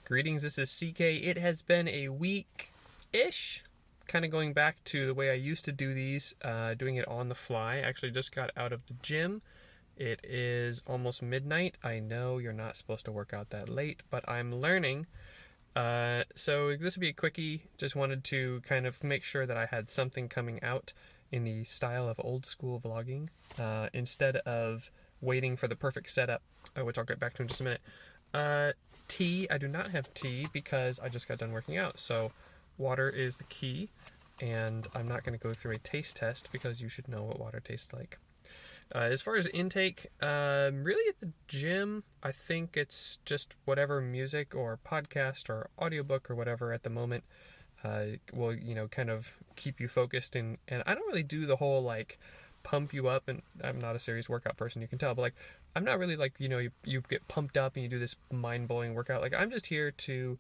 Greetings, this is CK. It has been a week-ish, kind of going back to the way I used to do these, doing it on the fly. I actually just got out of the gym. It is almost midnight. I know you're not supposed to work out that late, but I'm learning. So this would be a quickie. Just wanted to kind of make sure that I had something coming out in the style of old school vlogging, instead of waiting for the perfect setup, which I'll get back to in just a minute. Tea, I do not have tea because I just got done working out. So water is the key, and I'm not going to go through a taste test because you should know what water tastes like. As far as intake, really at the gym, I think it's just whatever music or podcast or audiobook or whatever at the moment will, kind of keep you focused. And I don't really do the whole, pump you up, and I'm not a serious workout person, you can tell, but, I'm not really you get pumped up and you do this mind-blowing workout. I'm just here to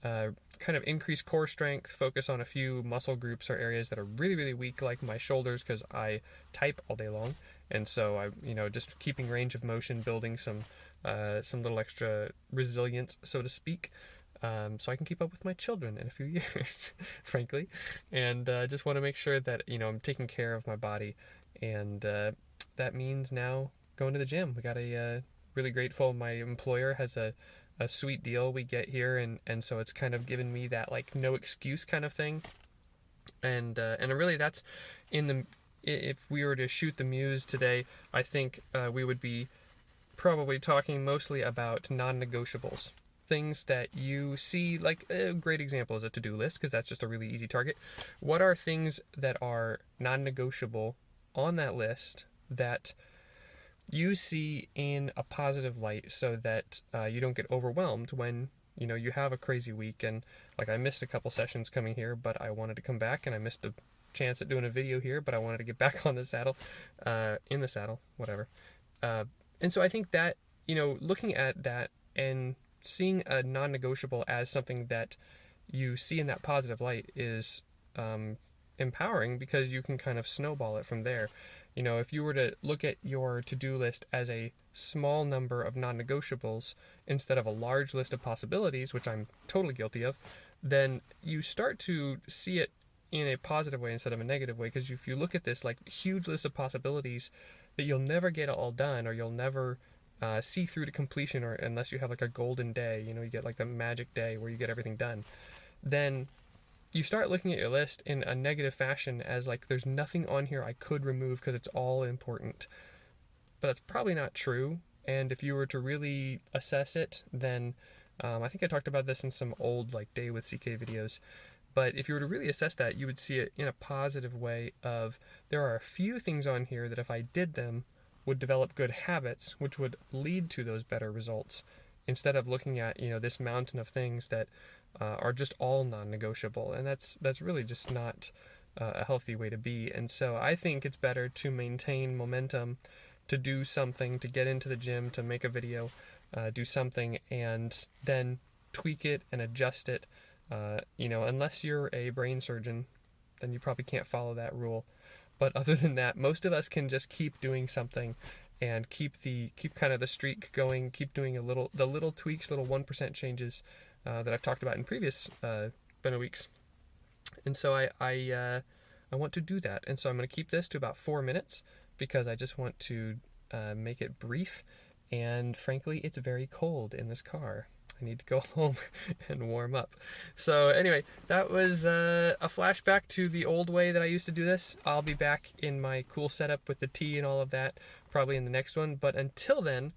kind of increase core strength, focus on a few muscle groups or areas that are really, really weak, like my shoulders, because I type all day long. And so I, just keeping range of motion, building some little extra resilience, so to speak, so I can keep up with my children in a few years, frankly. And just want to make sure that, I'm taking care of my body. And that means now going to the gym. We got a really grateful. My employer has a sweet deal we get here, and so it's kind of given me that no excuse kind of thing. And really that's if we were to shoot the Muse today, I think we would be probably talking mostly about non-negotiables. Things that you see, a great example is a to-do list, because that's just a really easy target. What are things that are non-negotiable on that list that you see in a positive light, so that you don't get overwhelmed when you have a crazy week? And I missed a couple sessions coming here, but I wanted to come back, and I missed a chance at doing a video here, but I wanted to get back on the saddle, in the saddle, whatever. And so I think that looking at that and seeing a non-negotiable as something that you see in that positive light is empowering, because you can kind of snowball it from there. If you were to look at your to-do list as a small number of non-negotiables instead of a large list of possibilities, which I'm totally guilty of, then you start to see it in a positive way instead of a negative way. Because if you look at this huge list of possibilities that you'll never get all done, or you'll never see through to completion, or unless you have a golden day, you get the magic day where you get everything done, then you start looking at your list in a negative fashion as there's nothing on here I could remove because it's all important. But that's probably not true. And if you were to really assess it, then I think I talked about this in some old Day with CK videos. But if you were to really assess that, you would see it in a positive way of, there are a few things on here that if I did them would develop good habits, which would lead to those better results, instead of looking at this mountain of things that are just all non-negotiable. And that's really just not a healthy way to be. And so I think it's better to maintain momentum, to do something, to get into the gym, to make a video, do something, and then tweak it and adjust it. Unless you're a brain surgeon, then you probably can't follow that rule. But other than that, most of us can just keep doing something and keep kind of the streak going, keep doing the little tweaks, little 1% changes that I've talked about in previous been weeks. And so I want to do that. And so I'm going to keep this to about 4 minutes, because I just want to make it brief. And frankly, it's very cold in this car. I need to go home and warm up. So anyway, that was a flashback to the old way that I used to do this. I'll be back in my cool setup with the tea and all of that probably in the next one. But until then,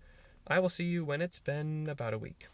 I will see you when it's been about a week.